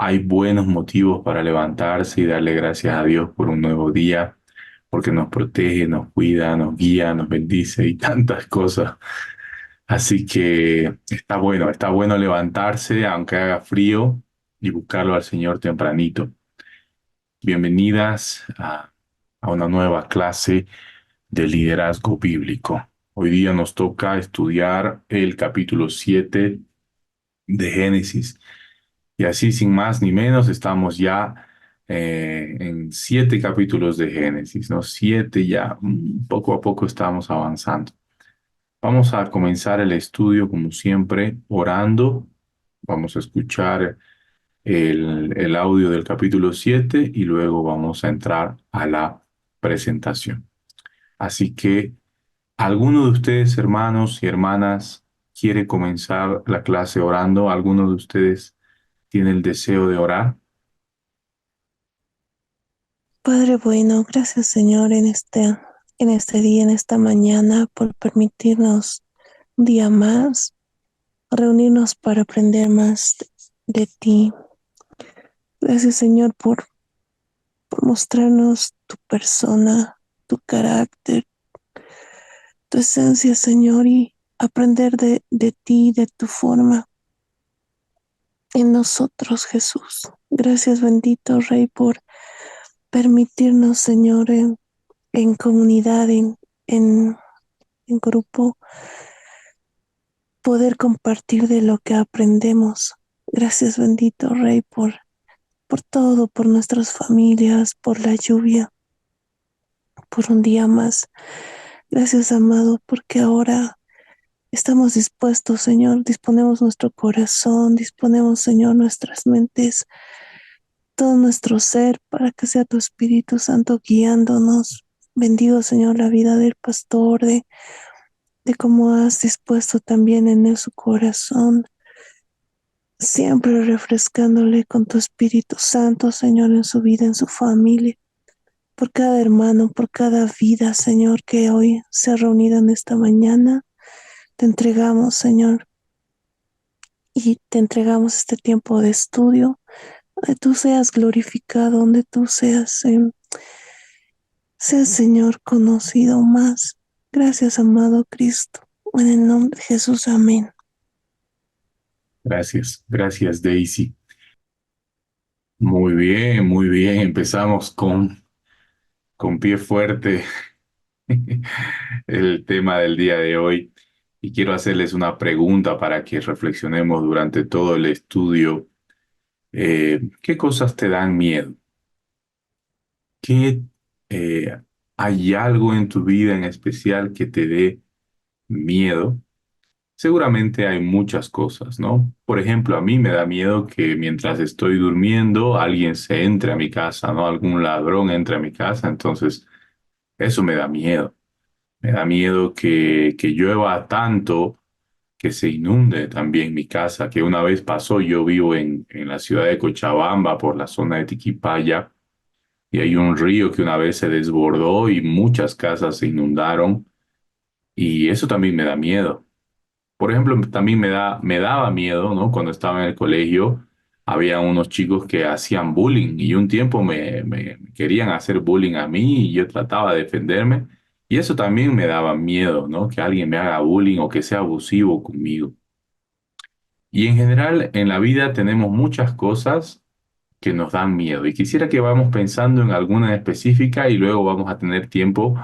hay buenos motivos para levantarse y darle gracias a Dios por un nuevo día, porque nos protege, nos cuida, nos guía, nos bendice y tantas cosas. Así que está bueno levantarse aunque haga frío y buscarlo al Señor tempranito. Bienvenidas a una nueva clase de liderazgo bíblico. Hoy día nos toca estudiar el capítulo 7 de Génesis. Y así, sin más ni menos, estamos ya en 7 capítulos de Génesis, ¿no? 7 ya, poco a poco estamos avanzando. Vamos a comenzar el estudio, como siempre, orando. Vamos a escuchar el audio del capítulo 7 y luego vamos a entrar a la presentación. Así que, ¿alguno de ustedes, hermanos y hermanas, quiere comenzar la clase orando? ¿Alguno de ustedes tiene el deseo de orar? Padre bueno, gracias Señor en este día, en esta mañana, por permitirnos un día más reunirnos para aprender más de ti. Gracias Señor por mostrarnos tu persona, tu carácter, tu esencia Señor y aprender de ti, de tu forma en nosotros Jesús. Gracias bendito Rey por permitirnos Señor en comunidad, en en grupo poder compartir de lo que aprendemos. Gracias bendito Rey por todo, por nuestras familias, por la lluvia, por un día más. Gracias amado, porque ahora estamos dispuestos, Señor, disponemos nuestro corazón, disponemos, Señor, nuestras mentes, todo nuestro ser para que sea tu Espíritu Santo guiándonos. Bendigo, Señor, la vida del pastor, de cómo has dispuesto también en él su corazón, siempre refrescándole con tu Espíritu Santo, Señor, en su vida, en su familia, por cada hermano, por cada vida, Señor, que hoy se ha reunido en esta mañana. Te entregamos, Señor, y te entregamos este tiempo de estudio, donde tú seas glorificado, donde tú seas, Señor, conocido más. Gracias, amado Cristo. En el nombre de Jesús, amén. Gracias, gracias Daisy. Muy bien. Empezamos con pie fuerte el tema del día de hoy y quiero hacerles una pregunta para que reflexionemos durante todo el estudio. ¿Qué cosas te dan miedo? ¿Qué, hay algo en tu vida en especial que te dé miedo? Seguramente hay muchas cosas, ¿no? Por ejemplo, a mí me da miedo que mientras estoy durmiendo alguien se entre a mi casa, ¿no? Algún ladrón entre a mi casa, entonces eso me da miedo. Me da miedo que llueva tanto que se inunde también mi casa, que una vez pasó. Yo vivo en la ciudad de Cochabamba, por la zona de Tiquipaya, y hay un río que una vez se desbordó y muchas casas se inundaron, y eso también me da miedo. Por ejemplo, también me daba miedo, ¿no? Cuando estaba en el colegio, había unos chicos que hacían bullying y un tiempo me querían hacer bullying a mí y yo trataba de defenderme. Y eso también me daba miedo, ¿no? Que alguien me haga bullying o que sea abusivo conmigo. Y en general, en la vida tenemos muchas cosas que nos dan miedo. Y quisiera que vamos pensando en alguna específica y luego vamos a tener tiempo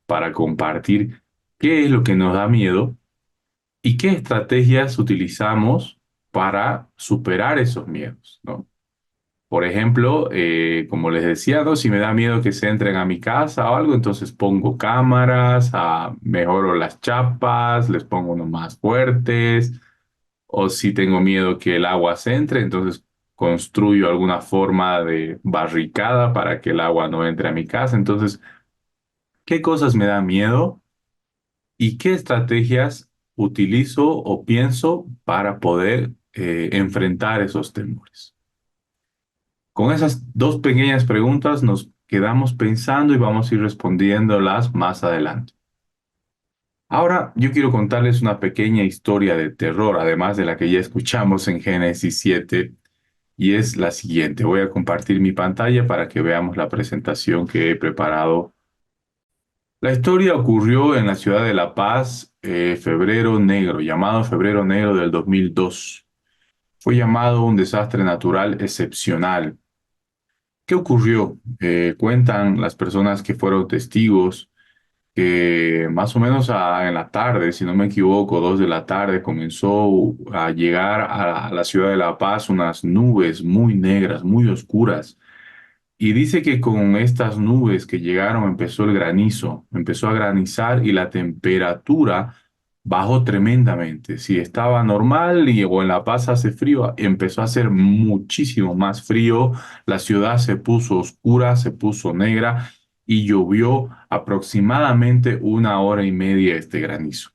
para compartir qué es lo que nos da miedo y qué estrategias utilizamos para superar esos miedos, ¿no? Por ejemplo, como les decía, ¿no? Si me da miedo que se entren a mi casa o algo, entonces pongo cámaras, mejoro las chapas, les pongo unos más fuertes. O si tengo miedo que el agua se entre, entonces construyo alguna forma de barricada para que el agua no entre a mi casa. Entonces, ¿qué cosas me dan miedo y qué estrategias utilizo o pienso para poder enfrentar esos temores? Con esas dos pequeñas preguntas nos quedamos pensando y vamos a ir respondiéndolas más adelante. Ahora yo quiero contarles una pequeña historia de terror, además de la que ya escuchamos en Génesis 7. y es la siguiente. Voy a compartir mi pantalla para que veamos la presentación que he preparado. La historia ocurrió en la ciudad de La Paz, febrero negro, llamado febrero negro del 2002. Fue llamado un desastre natural excepcional. ¿Qué ocurrió? Cuentan las personas que fueron testigos que más o menos en la tarde, si no me equivoco, 2 de la tarde, comenzó a llegar a la ciudad de La Paz unas nubes muy negras, muy oscuras. Y dice que con estas nubes que llegaron empezó el granizo, empezó a granizar y la temperatura bajó tremendamente. Si estaba normal o en La Paz hace frío, empezó a hacer muchísimo más frío. La ciudad se puso oscura, se puso negra y llovió aproximadamente 1 hora y media este granizo.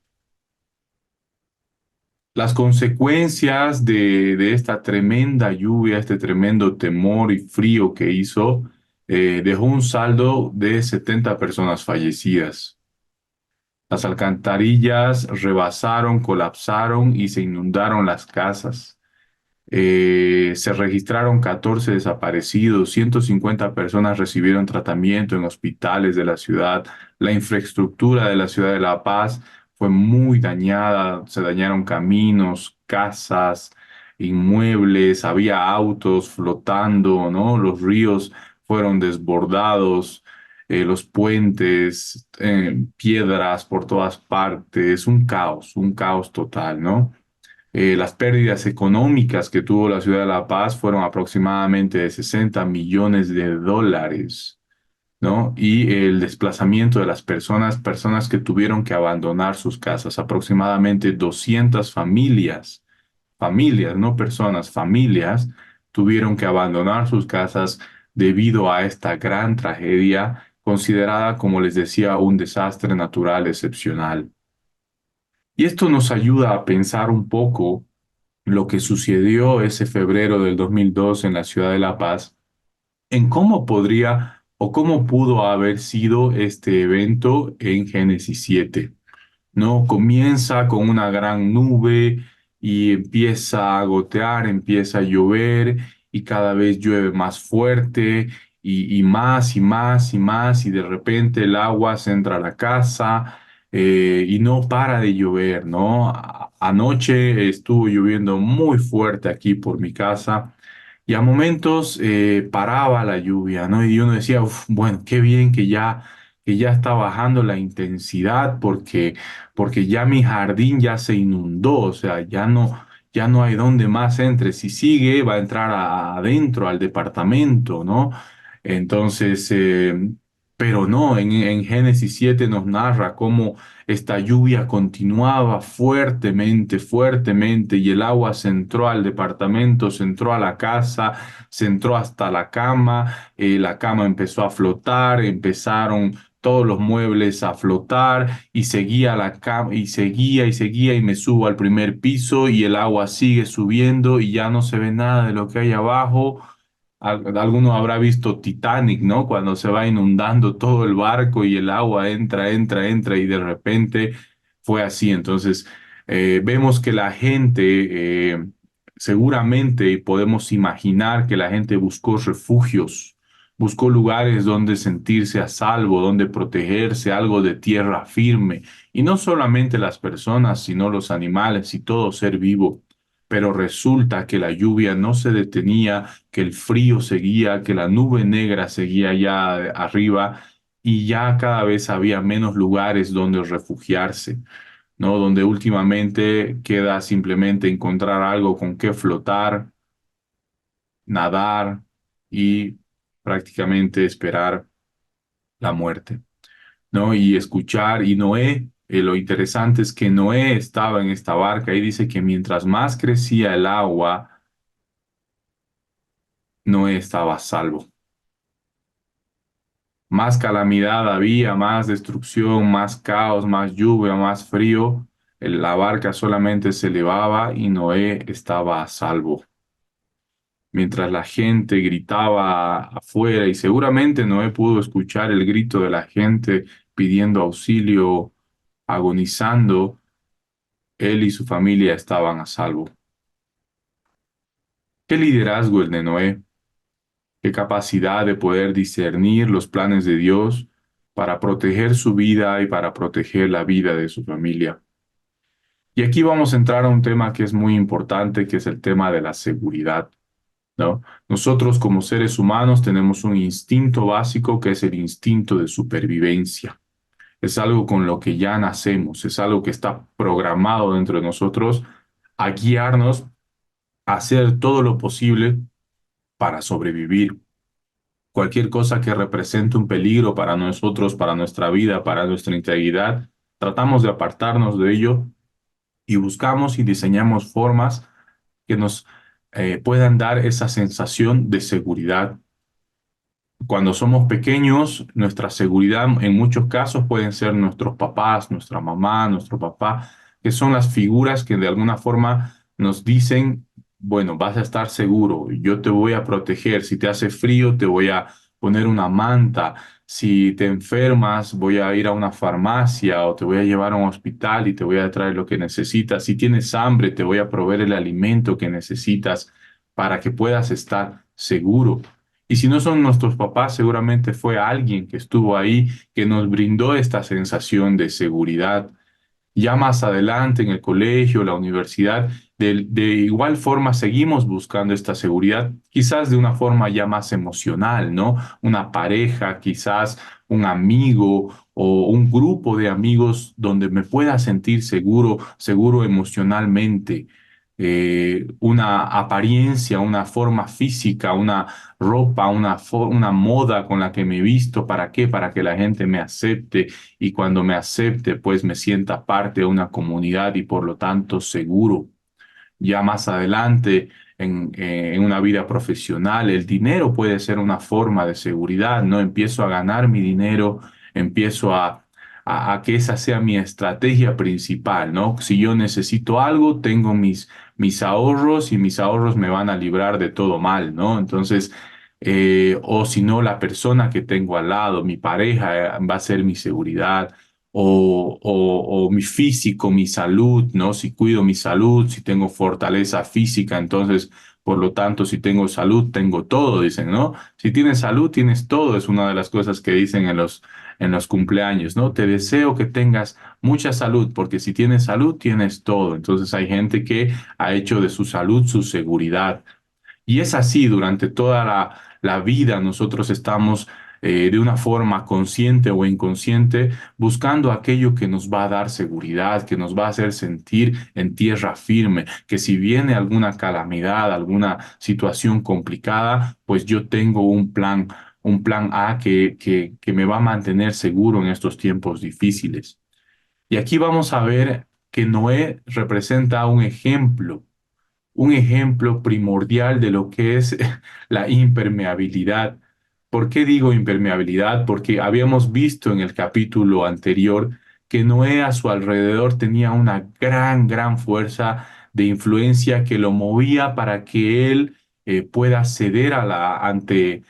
Las consecuencias de esta tremenda lluvia, este tremendo temor y frío que hizo, dejó un saldo de 70 personas fallecidas. Las alcantarillas rebasaron, colapsaron y se inundaron las casas. Se registraron 14 desaparecidos, 150 personas recibieron tratamiento en hospitales de la ciudad. La infraestructura de la ciudad de La Paz fue muy dañada, se dañaron caminos, casas, inmuebles, había autos flotando, ¿no? Los ríos fueron desbordados, los puentes, piedras por todas partes, un caos total, ¿no? Las pérdidas económicas que tuvo la ciudad de La Paz fueron aproximadamente de 60 millones de dólares, ¿no? Y el desplazamiento de las personas, personas que tuvieron que abandonar sus casas, aproximadamente 200 familias, familias, no personas, familias, tuvieron que abandonar sus casas debido a esta gran tragedia, considerada, como les decía, un desastre natural excepcional. Y esto nos ayuda a pensar un poco lo que sucedió ese febrero del 2002 en la ciudad de La Paz, en cómo podría o cómo pudo haber sido este evento en Génesis 7. ¿No? Comienza con una gran nube y empieza a gotear, empieza a llover y cada vez llueve más fuerte y más y más y más y de repente el agua se entra a la casa y no para de llover, ¿no? Anoche estuvo lloviendo muy fuerte aquí por mi casa y a momentos paraba la lluvia, ¿no? Y uno decía, "Uf, bueno, qué bien que ya está bajando la intensidad porque ya mi jardín ya se inundó, o sea, ya no hay dónde más entre. Si sigue, va a entrar adentro al departamento, ¿no? Entonces, pero no, en Génesis 7 nos narra cómo esta lluvia continuaba fuertemente, fuertemente, y el agua se entró al departamento, se entró a la casa, se entró hasta la cama empezó a flotar, empezaron todos los muebles a flotar y seguía la cama y seguía y me subo al primer piso y el agua sigue subiendo y ya no se ve nada de lo que hay abajo. Alguno habrá visto Titanic, ¿no? Cuando se va inundando todo el barco y el agua entra, entra, entra y de repente fue así. Entonces, vemos que la gente, seguramente y podemos imaginar que la gente buscó refugios, buscó lugares donde sentirse a salvo, donde protegerse, algo de tierra firme. Y no solamente las personas, sino los animales y todo ser vivo. Pero resulta que la lluvia no se detenía, que el frío seguía, que la nube negra seguía allá arriba y ya cada vez había menos lugares donde refugiarse, ¿no? Donde últimamente queda simplemente encontrar algo con que flotar, nadar y prácticamente esperar la muerte, ¿no? Y escuchar, y Noé, lo interesante es que Noé estaba en esta barca y dice que mientras más crecía el agua, Noé estaba a salvo. Más calamidad había, más destrucción, más caos, más lluvia, más frío. La barca solamente se elevaba y Noé estaba a salvo. Mientras la gente gritaba afuera y seguramente Noé pudo escuchar el grito de la gente pidiendo auxilio, agonizando, él y su familia estaban a salvo. Qué liderazgo el de Noé, qué capacidad de poder discernir los planes de Dios para proteger su vida y para proteger la vida de su familia. Y aquí vamos a entrar a un tema que es muy importante, que es el tema de la seguridad, ¿no? Nosotros como seres humanos tenemos un instinto básico que es el instinto de supervivencia. Es algo con lo que ya nacemos, es algo que está programado dentro de nosotros a guiarnos a hacer todo lo posible para sobrevivir. Cualquier cosa que represente un peligro para nosotros, para nuestra vida, para nuestra integridad, tratamos de apartarnos de ello y buscamos y diseñamos formas que nos puedan dar esa sensación de seguridad. Cuando somos pequeños, nuestra seguridad en muchos casos pueden ser nuestros papás, nuestra mamá, nuestro papá, que son las figuras que de alguna forma nos dicen, bueno, vas a estar seguro, yo te voy a proteger, si te hace frío te voy a poner una manta, si te enfermas voy a ir a una farmacia o te voy a llevar a un hospital y te voy a traer lo que necesitas, si tienes hambre te voy a proveer el alimento que necesitas para que puedas estar seguro. Y si no son nuestros papás, seguramente fue alguien que estuvo ahí que nos brindó esta sensación de seguridad. Ya más adelante en el colegio, la universidad, de igual forma seguimos buscando esta seguridad, quizás de una forma ya más emocional, ¿no? Una pareja, quizás un amigo o un grupo de amigos donde me pueda sentir seguro, seguro emocionalmente. Una apariencia, una forma física, una ropa, una moda con la que me he visto. ¿Para qué? Para que la gente me acepte y cuando me acepte, pues me sienta parte de una comunidad y por lo tanto seguro. Ya más adelante, en una vida profesional, el dinero puede ser una forma de seguridad, ¿no? Empiezo a ganar mi dinero, empiezo a que esa sea mi estrategia principal, ¿no? Si yo necesito algo, tengo mis ahorros y mis ahorros me van a librar de todo mal, ¿no? Entonces, o si no, la persona que tengo al lado, mi pareja, va a ser mi seguridad o mi físico, mi salud, ¿no? Si cuido mi salud, si tengo fortaleza física, entonces, por lo tanto, si tengo salud, tengo todo, dicen, ¿no? Si tienes salud, tienes todo, es una de las cosas que dicen en los cumpleaños, ¿no? Te deseo que tengas mucha salud, porque si tienes salud, tienes todo. Entonces, hay gente que ha hecho de su salud su seguridad. Y es así, durante toda la vida nosotros estamos de una forma consciente o inconsciente buscando aquello que nos va a dar seguridad, que nos va a hacer sentir en tierra firme, que si viene alguna calamidad, alguna situación complicada, pues yo tengo un plan A que me va a mantener seguro en estos tiempos difíciles. Y aquí vamos a ver que Noé representa un ejemplo primordial de lo que es la impermeabilidad. ¿Por qué digo impermeabilidad? Porque habíamos visto en el capítulo anterior que Noé a su alrededor tenía una gran fuerza de influencia que lo movía para que él pueda ceder ante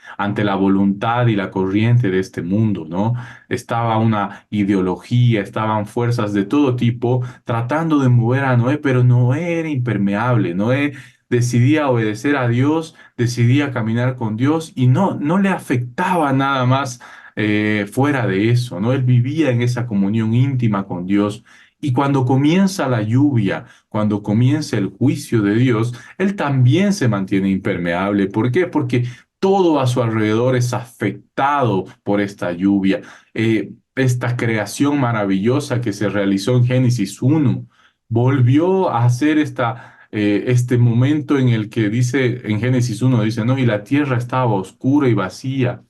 la voluntad y la corriente de este mundo, ¿no? Estaba una ideología, estaban fuerzas de todo tipo tratando de mover a Noé, pero Noé era impermeable. Noé decidía obedecer a Dios, decidía caminar con Dios y no le afectaba nada más fuera de eso, ¿no? Él vivía en esa comunión íntima con Dios. Y cuando comienza la lluvia, cuando comienza el juicio de Dios, él también se mantiene impermeable. ¿Por qué? Porque todo a su alrededor es afectado por esta lluvia. Esta creación maravillosa que se realizó en Génesis 1 volvió a hacer este momento en el que dice, en Génesis 1 dice, no, y la tierra estaba oscura y vacía.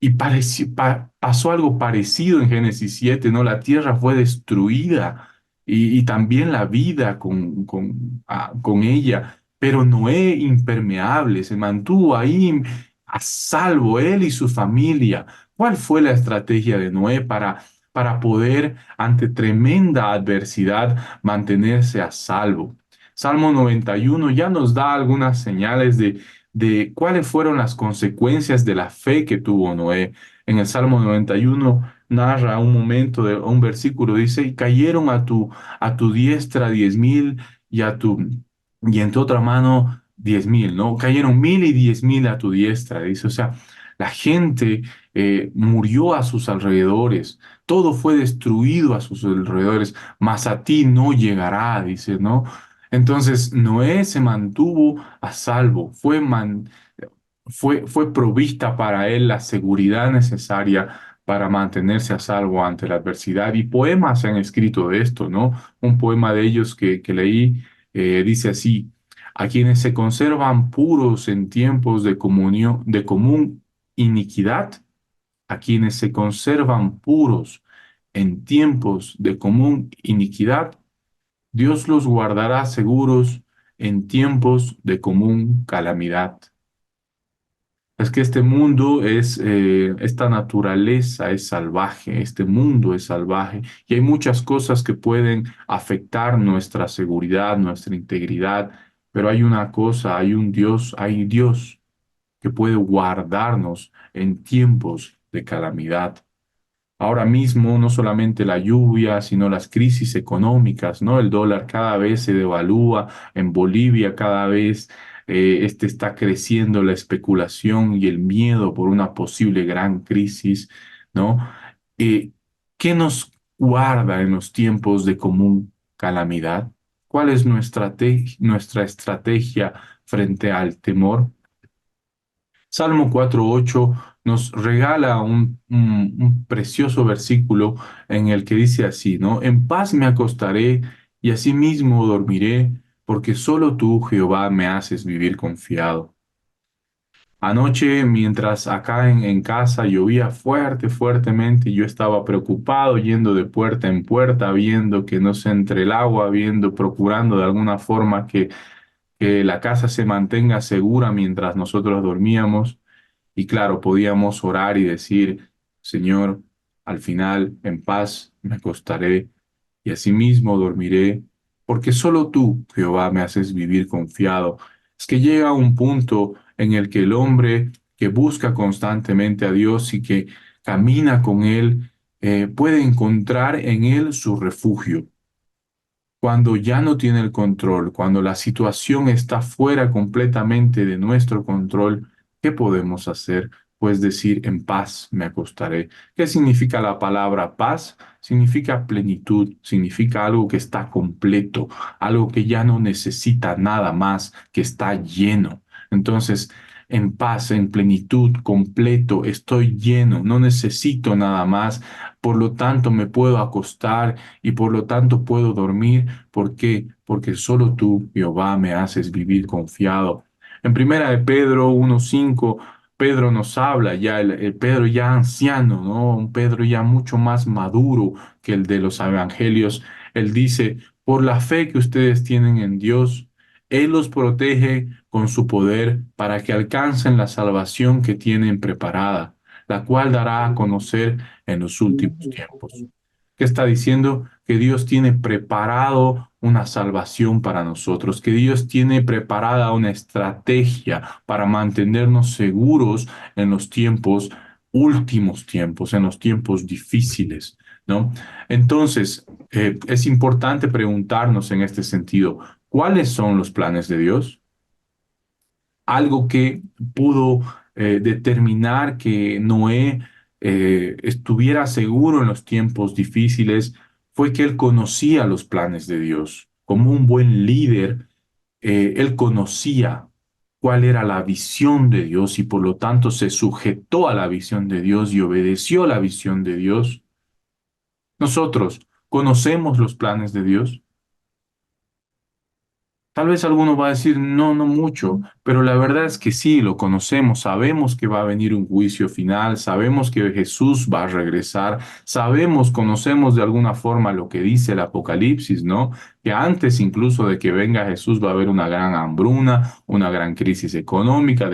Y pasó algo parecido en Génesis 7, ¿no? La tierra fue destruida y también la vida con ella, pero Noé impermeable, se mantuvo ahí a salvo, él y su familia. ¿Cuál fue la estrategia de Noé para poder, ante tremenda adversidad, mantenerse a salvo? Salmo 91 ya nos da algunas señales de cuáles fueron las consecuencias de la fe que tuvo Noé. En el Salmo 91 narra un momento, un versículo, dice, y cayeron a tu diestra 10.000 y y en tu otra mano 10.000, ¿no? Cayeron 1.000 y 10.000 a tu diestra, dice. O sea, la gente murió a sus alrededores, todo fue destruido a sus alrededores, mas a ti no llegará, dice, ¿no? Entonces Noé se mantuvo a salvo, fue provista para él la seguridad necesaria para mantenerse a salvo ante la adversidad. Y poemas se han escrito de esto, ¿no? Un poema de ellos que leí dice así: a quienes se conservan puros en tiempos de comunión, de común iniquidad, a quienes se conservan puros en tiempos de común iniquidad, Dios los guardará seguros en tiempos de común calamidad. Es que este mundo esta naturaleza es salvaje, este mundo es salvaje y hay muchas cosas que pueden afectar nuestra seguridad, nuestra integridad, pero hay una cosa, hay Dios que puede guardarnos en tiempos de calamidad. Ahora mismo no solamente la lluvia, sino las crisis económicas, ¿no? El dólar cada vez se devalúa, en Bolivia cada vez está creciendo la especulación y el miedo por una posible gran crisis, ¿no? Eh, ¿Qué nos guarda en los tiempos de común calamidad? ¿Cuál es nuestra estrategia frente al temor? Salmo 4:8 nos regala un precioso versículo en el que dice así, ¿no? En paz me acostaré y asimismo dormiré, porque solo tú, Jehová, me haces vivir confiado. Anoche, mientras acá en casa llovía fuertemente, yo estaba preocupado yendo de puerta en puerta, viendo que no se entre el agua, viendo, procurando de alguna forma que la casa se mantenga segura mientras nosotros dormíamos. Y claro, podíamos orar y decir, Señor, al final en paz me acostaré y asimismo dormiré, porque solo tú, Jehová, me haces vivir confiado. Es que llega un punto en el que el hombre que busca constantemente a Dios y que camina con Él, puede encontrar en Él su refugio. Cuando ya no tiene el control, cuando la situación está fuera completamente de nuestro control, ¿qué podemos hacer? Pues decir, en paz me acostaré. ¿Qué significa la palabra paz? Significa plenitud, significa algo que está completo, algo que ya no necesita nada más, que está lleno. Entonces, en paz, en plenitud, completo, estoy lleno, no necesito nada más, por lo tanto me puedo acostar y por lo tanto puedo dormir. ¿Por qué? Porque solo tú, Jehová, me haces vivir confiado. En primera de Pedro 1:5, Pedro nos habla ya, el Pedro ya anciano, ¿no? Un Pedro ya mucho más maduro que el de los evangelios. Él dice, por la fe que ustedes tienen en Dios, Él los protege con su poder para que alcancen la salvación que tienen preparada, la cual dará a conocer en los últimos tiempos. ¿Qué está diciendo? Que Dios tiene preparado una salvación para nosotros, que Dios tiene preparada una estrategia para mantenernos seguros en los tiempos, últimos tiempos, en los tiempos difíciles, ¿no? Entonces, es importante preguntarnos en este sentido, ¿cuáles son los planes de Dios? Algo que pudo determinar que Noé estuviera seguro en los tiempos difíciles fue que él conocía los planes de Dios. Como un buen líder, él conocía cuál era la visión de Dios y por lo tanto se sujetó a la visión de Dios y obedeció la visión de Dios. Nosotros conocemos los planes de Dios. Tal vez alguno va a decir, no, no mucho, pero la verdad es que sí, lo conocemos, sabemos que va a venir un juicio final, sabemos que Jesús va a regresar, sabemos, conocemos de alguna forma lo que dice el Apocalipsis, ¿no? Que antes incluso de que venga Jesús va a haber una gran hambruna, una gran crisis económica,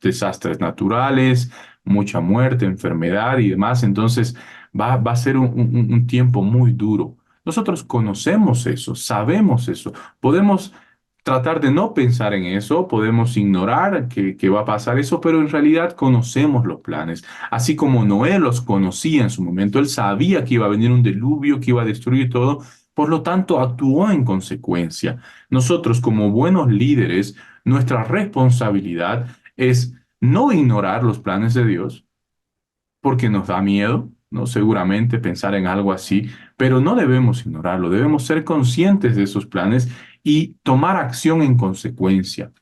desastres naturales, mucha muerte, enfermedad y demás. Entonces va a ser un tiempo muy duro. Nosotros conocemos eso, sabemos eso. Podemos tratar de no pensar en eso, podemos ignorar que va a pasar eso, pero en realidad conocemos los planes. Así como Noé los conocía en su momento, él sabía que iba a venir un diluvio, que iba a destruir todo, por lo tanto actuó en consecuencia. Nosotros como buenos líderes nuestra responsabilidad es no ignorar los planes de Dios, porque nos da miedo, ¿no? Seguramente pensar en algo así, pero no debemos ignorarlo, debemos ser conscientes de esos planes y tomar acción en consecuencia.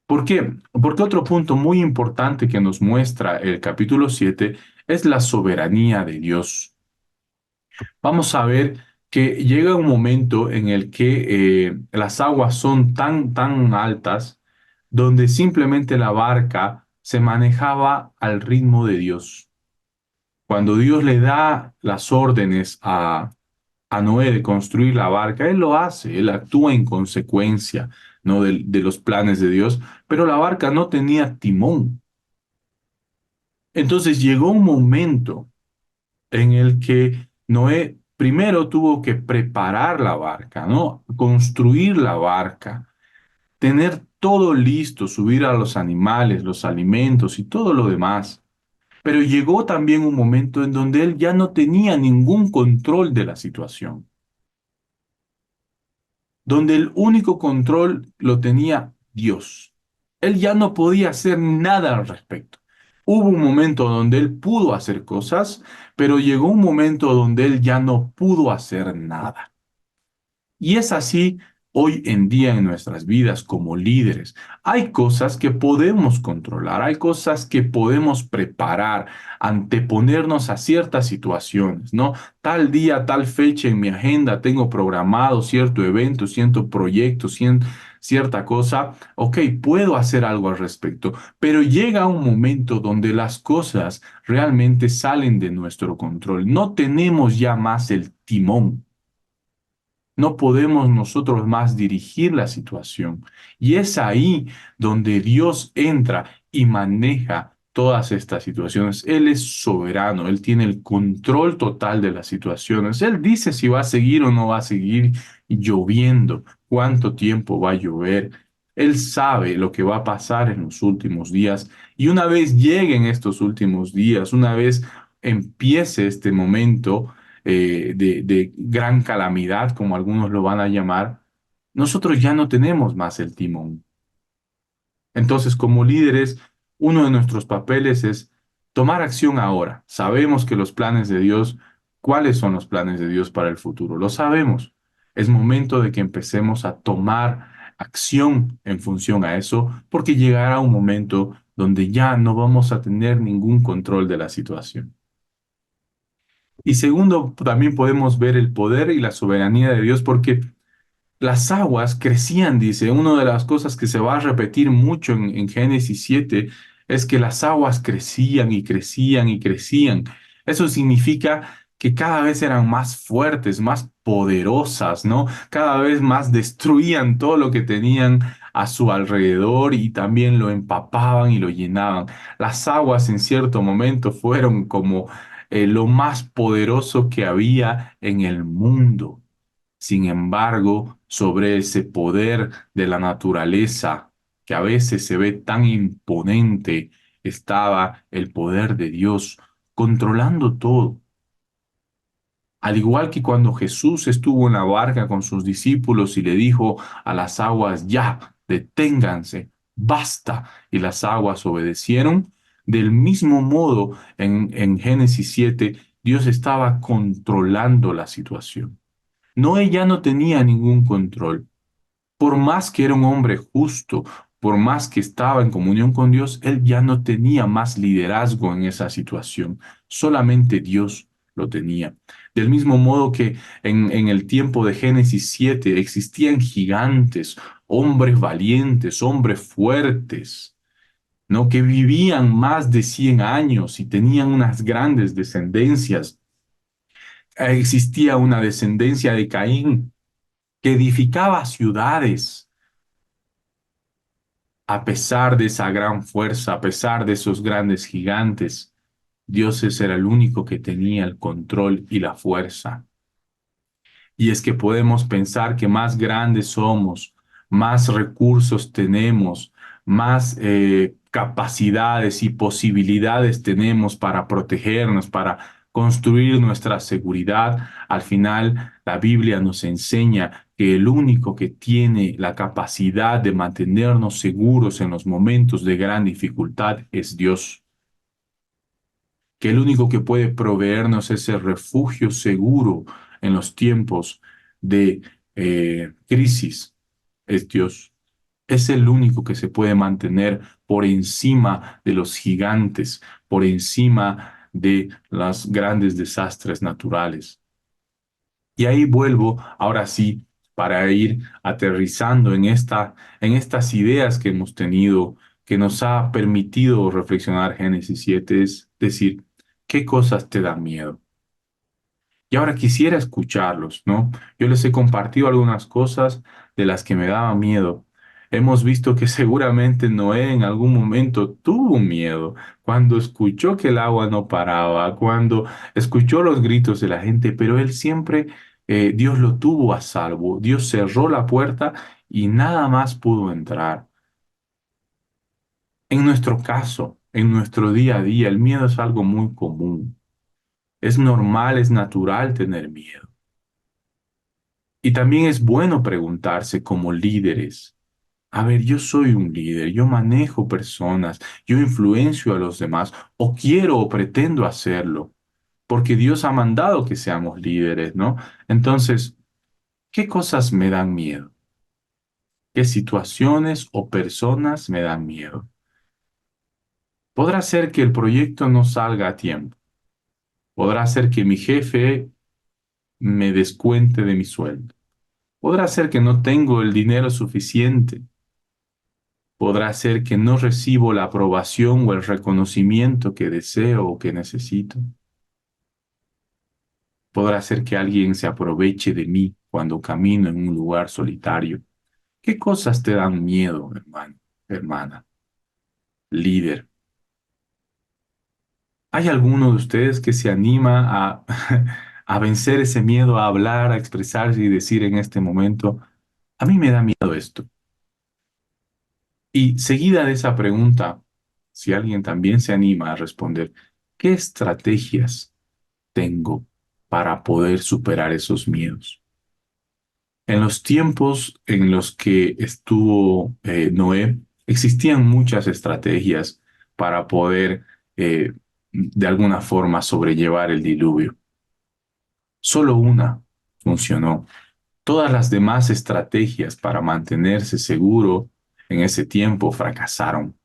¿Por qué? Porque otro punto muy importante que nos muestra el capítulo 7 es la soberanía de Dios. Vamos a ver que llega un momento en el que las aguas son tan altas, donde simplemente la barca se manejaba al ritmo de Dios. Cuando Dios le da las órdenes a Noé de construir la barca, él lo hace, él actúa en consecuencia, ¿no? De los planes de Dios, pero la barca no tenía timón. Entonces llegó un momento en el que Noé primero tuvo que preparar la barca, ¿no? Construir la barca, tener todo listo, subir a los animales, los alimentos y todo lo demás. Pero llegó también un momento en donde él ya no tenía ningún control de la situación, donde el único control lo tenía Dios. Él ya no podía hacer nada al respecto. Hubo un momento donde él pudo hacer cosas, pero llegó un momento donde él ya no pudo hacer nada. Y es así hoy en día en nuestras vidas como líderes. Hay cosas que podemos controlar, hay cosas que podemos preparar, anteponernos a ciertas situaciones, ¿no? Tal día, tal fecha en mi agenda tengo programado cierto evento, cierto proyecto, cierta cosa. Ok, puedo hacer algo al respecto, pero llega un momento donde las cosas realmente salen de nuestro control. No tenemos ya más el timón. No podemos nosotros más dirigir la situación. Y es ahí donde Dios entra y maneja todas estas situaciones. Él es soberano, Él tiene el control total de las situaciones. Él dice si va a seguir o no va a seguir lloviendo, cuánto tiempo va a llover. Él sabe lo que va a pasar en los últimos días. Y una vez lleguen estos últimos días, una vez empiece este momento, de gran calamidad, como algunos lo van a llamar, nosotros ya no tenemos más el timón. Entonces, como líderes, uno de nuestros papeles es tomar acción ahora. Sabemos que los planes de Dios, ¿cuáles son los planes de Dios para el futuro? Lo sabemos. Es momento de que empecemos a tomar acción en función a eso, porque llegará un momento donde ya no vamos a tener ningún control de la situación. Y segundo, también podemos ver el poder y la soberanía de Dios porque las aguas crecían, dice. Una de las cosas que se va a repetir mucho en Génesis 7 es que las aguas crecían y crecían y crecían. Eso significa que cada vez eran más fuertes, más poderosas, ¿no? Cada vez más destruían todo lo que tenían a su alrededor y también lo empapaban y lo llenaban. Las aguas en cierto momento fueron como lo más poderoso que había en el mundo. Sin embargo, sobre ese poder de la naturaleza, que a veces se ve tan imponente, estaba el poder de Dios controlando todo. Al igual que cuando Jesús estuvo en la barca con sus discípulos y le dijo a las aguas, ya, deténganse, basta, y las aguas obedecieron, del mismo modo en Génesis 7, Dios estaba controlando la situación. Noé ya no tenía ningún control. Por más que era un hombre justo, por más que estaba en comunión con Dios, él ya no tenía más liderazgo en esa situación. Solamente Dios lo tenía. Del mismo modo que en el tiempo de Génesis 7 existían gigantes, hombres valientes, hombres fuertes, ¿no? Que vivían más de 100 años y tenían unas grandes descendencias. Existía una descendencia de Caín que edificaba ciudades a pesar de esa gran fuerza, a pesar de esos grandes gigantes. Dios era el único que tenía el control y la fuerza. Y es que podemos pensar que más grandes somos, más recursos tenemos, más capacidades y posibilidades tenemos para protegernos, construir nuestra seguridad. Al final, la Biblia nos enseña que el único que tiene la capacidad de mantenernos seguros en los momentos de gran dificultad es Dios, que el único que puede proveernos ese refugio seguro en los tiempos de crisis es Dios. Es el único que se puede mantener por encima de los gigantes, por encima de los grandes desastres naturales. Y ahí vuelvo, ahora sí, para ir aterrizando en estas ideas que hemos tenido, que nos ha permitido reflexionar Génesis 7, es decir, ¿qué cosas te dan miedo? Y ahora quisiera escucharlos, ¿no? Yo les he compartido algunas cosas de las que me daba miedo. Hemos visto que seguramente Noé en algún momento tuvo miedo cuando escuchó que el agua no paraba, cuando escuchó los gritos de la gente, pero él siempre, Dios lo tuvo a salvo. Dios cerró la puerta y nada más pudo entrar. En nuestro caso, en nuestro día a día, el miedo es algo muy común. Es normal, es natural tener miedo. Y también es bueno preguntarse como líderes, a ver, yo soy un líder, yo manejo personas, yo influencio a los demás, o quiero o pretendo hacerlo, porque Dios ha mandado que seamos líderes, ¿no? Entonces, ¿qué cosas me dan miedo? ¿Qué situaciones o personas me dan miedo? Podrá ser que el proyecto no salga a tiempo, podrá ser que mi jefe me descuente de mi sueldo, podrá ser que no tengo el dinero suficiente. Podrá ser que no recibo la aprobación o el reconocimiento que deseo o que necesito. Podrá ser que alguien se aproveche de mí cuando camino en un lugar solitario. ¿Qué cosas te dan miedo, hermano, hermana, líder? ¿Hay alguno de ustedes que se anima a, a vencer ese miedo, a hablar, a expresarse y decir en este momento, a mí me da miedo esto? Y seguida de esa pregunta, si alguien también se anima a responder, ¿qué estrategias tengo para poder superar esos miedos? En los tiempos en los que estuvo Noé, existían muchas estrategias para poder de alguna forma sobrellevar el diluvio. Solo una funcionó. Todas las demás estrategias para mantenerse seguro en ese tiempo fracasaron.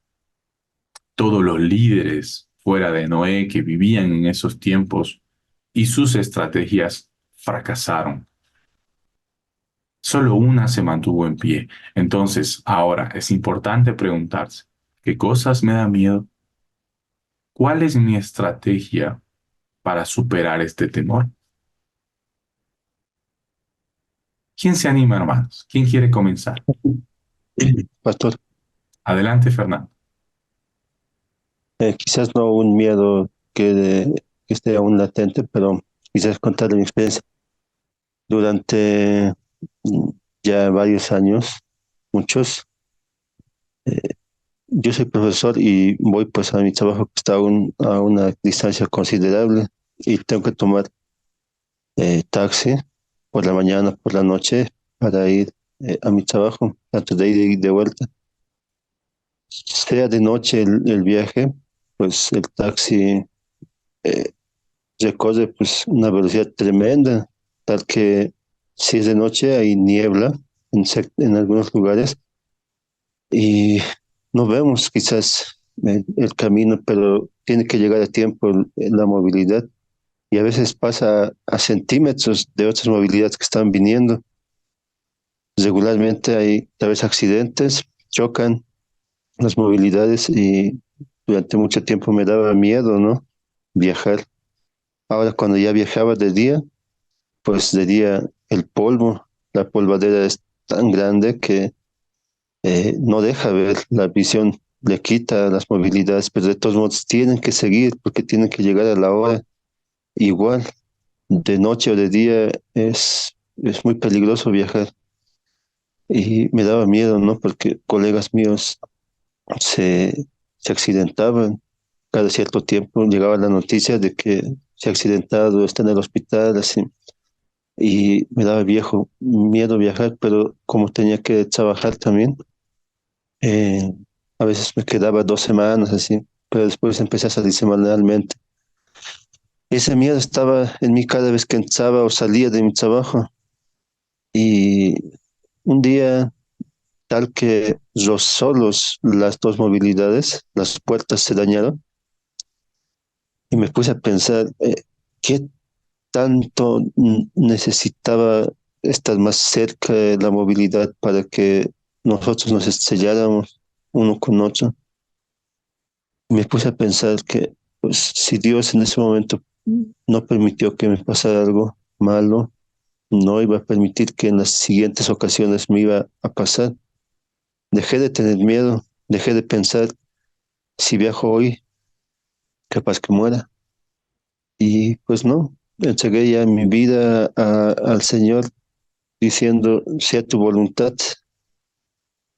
Todos los líderes fuera de Noé que vivían en esos tiempos y sus estrategias fracasaron. Solo una se mantuvo en pie. Entonces, ahora es importante preguntarse, ¿qué cosas me da miedo? ¿Cuál es mi estrategia para superar este temor? ¿Quién se anima, hermanos? ¿Quién quiere comenzar? Pastor, Adelante, Fernando. quizás no un miedo que esté aún latente, pero quizás contarle mi experiencia. Durante mm, ya varios años, muchos, eh, yo soy profesor y voy pues a mi trabajo que está a una distancia considerable y tengo que tomar taxi por la mañana, por la noche para ir a mi trabajo, tanto de ida y de vuelta. Sea de noche el viaje, pues el taxi eh, recorre pues una velocidad tremenda, tal que si es de noche hay niebla en algunos lugares y no vemos quizás el camino, pero tiene que llegar a tiempo la movilidad y a veces pasa a centímetros de otras movilidades que están viniendo. Regularmente hay tal vez accidentes, chocan las movilidades y durante mucho tiempo me daba miedo, ¿no? Viajar. Ahora cuando ya viajaba de día, pues de día el polvo, la polvadera es tan grande que no deja ver la visión, le quita las movilidades, pero de todos modos tienen que seguir porque tienen que llegar a la hora. Igual, de noche o de día es muy peligroso viajar y me daba miedo, ¿no? Porque colegas míos se, se accidentaban cada cierto tiempo, llegaba la noticia de que se ha accidentado, está en el hospital, así. Y me daba miedo viajar, pero como tenía que trabajar también, eh, a veces me quedaba 2 semanas, así, pero después empecé a salir semanalmente. Ese miedo estaba en mí cada vez que entraba o salía de mi trabajo. Y un día, tal que rozó las dos movilidades, las puertas se dañaron, y me puse a pensar, ¿qué tanto necesitaba estar más cerca de la movilidad para que nosotros nos estrelláramos uno con otro? Me puse a pensar que, pues, si Dios en ese momento no permitió que me pasara algo malo, no iba a permitir que en las siguientes ocasiones me iba a pasar. Dejé de tener miedo, dejé de pensar, si viajo hoy, capaz que muera. Y pues no, entregué ya mi vida al Señor diciendo, sea tu voluntad,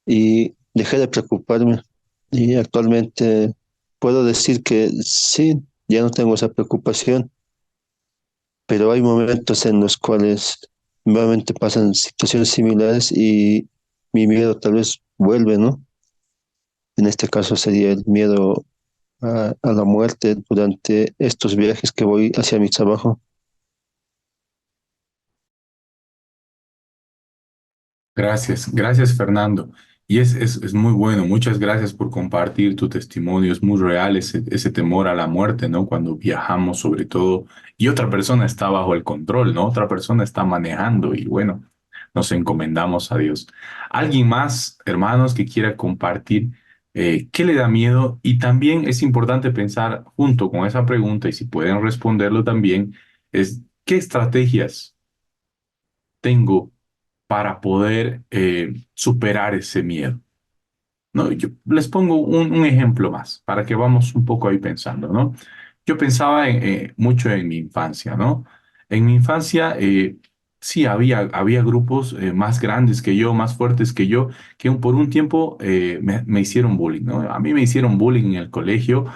y dejé de preocuparme. Y actualmente puedo decir que sí, ya no tengo esa preocupación, pero hay momentos en los cuales nuevamente pasan situaciones similares y mi miedo tal vez vuelve, ¿no? En este caso sería el miedo a la muerte durante estos viajes que voy hacia mi trabajo. Gracias, gracias Fernando. Y es muy bueno, muchas gracias por compartir tu testimonio. Es muy real ese temor a la muerte, ¿no? Cuando viajamos sobre todo y otra persona está bajo el control, ¿no? Otra persona está manejando y bueno, nos encomendamos a Dios. ¿Alguien más, hermanos, que quiera compartir qué le da miedo? Y también es importante pensar junto con esa pregunta, y si pueden responderlo también, es ¿qué estrategias tengo para poder superar ese miedo? ¿No? Yo les pongo un ejemplo más para que vamos un poco ahí pensando, ¿no? Yo pensaba mucho en mi infancia, ¿no? En mi infancia, sí, había grupos más grandes que yo, más fuertes que yo, que por un tiempo me hicieron bullying, ¿no? A mí me hicieron bullying en el colegio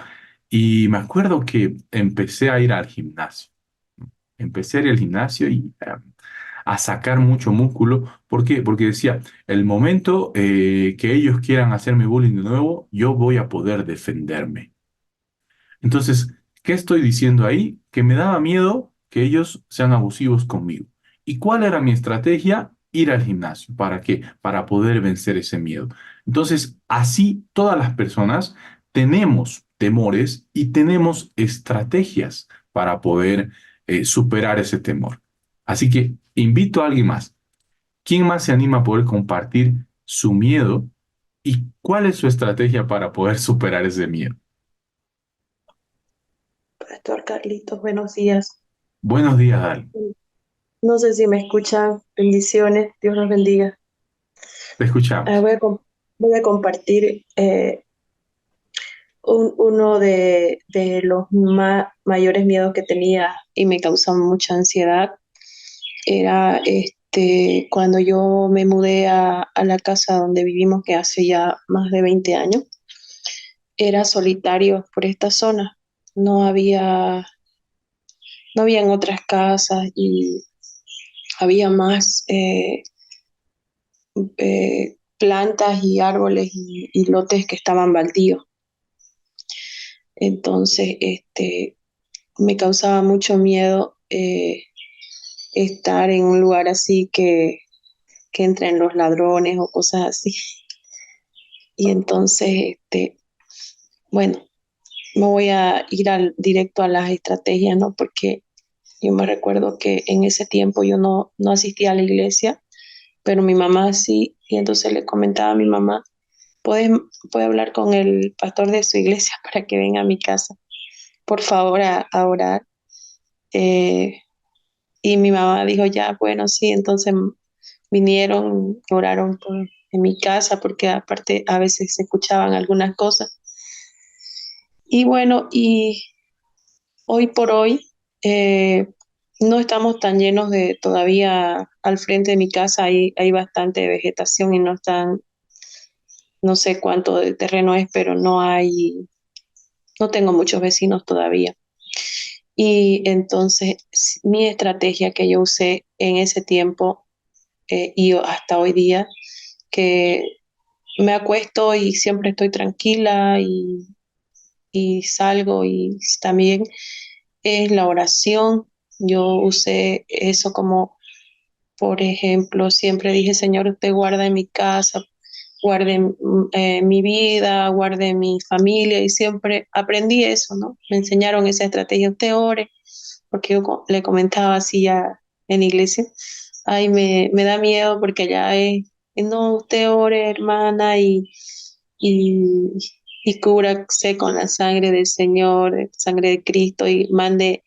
y me acuerdo que empecé a ir al gimnasio. Empecé a ir al gimnasio y a sacar mucho músculo. ¿Por qué? Porque decía, el momento que ellos quieran hacerme bullying de nuevo, yo voy a poder defenderme. Entonces, ¿qué estoy diciendo ahí? Que me daba miedo que ellos sean abusivos conmigo. ¿Y cuál era mi estrategia? Ir al gimnasio. ¿Para qué? Para poder vencer ese miedo. Entonces, así todas las personas tenemos temores y tenemos estrategias para poder superar ese temor. Así que invito a alguien más. ¿Quién más se anima a poder compartir su miedo y cuál es su estrategia para poder superar ese miedo? Pastor Carlitos, buenos días. Buenos días, Dali. No sé si me escuchan. Bendiciones. Dios los bendiga. Te Ah, escuchamos. voy a compartir uno de los mayores miedos que tenía y me causaba mucha ansiedad. Era cuando yo me mudé a la casa donde vivimos, que hace ya más de 20 años. Era solitario por esta zona. No había, no habían otras casas y había más plantas y árboles y lotes que estaban baldíos. Entonces, me causaba mucho miedo estar en un lugar así que entren los ladrones o cosas así. Y entonces, bueno, me voy a ir directo a las estrategias, ¿no? Porque yo me recuerdo que en ese tiempo yo no asistía a la iglesia, pero mi mamá sí, y entonces le comentaba a mi mamá, puede hablar con el pastor de su iglesia para que venga a mi casa, por favor, a orar. Eh, y mi mamá dijo, ya, bueno, sí, entonces vinieron, oraron en mi casa, porque aparte a veces se escuchaban algunas cosas. Y bueno, y hoy por hoy no estamos tan llenos de, todavía al frente de mi casa hay bastante vegetación y no están, no sé cuánto de terreno es, pero no tengo muchos vecinos todavía. Y entonces mi estrategia que yo usé en ese tiempo y hasta hoy día, que me acuesto y siempre estoy tranquila y salgo y también es la oración. Yo usé eso como, por ejemplo, siempre dije, Señor, usted guarda en mi casa, guarde mi vida, guarde mi familia y siempre aprendí eso, ¿no? Me enseñaron esa estrategia, usted ore, porque yo le comentaba así ya en la iglesia, ay, me da miedo porque allá es, no, usted ore, hermana, y, y cúbrase con la sangre del Señor, sangre de Cristo, y mande,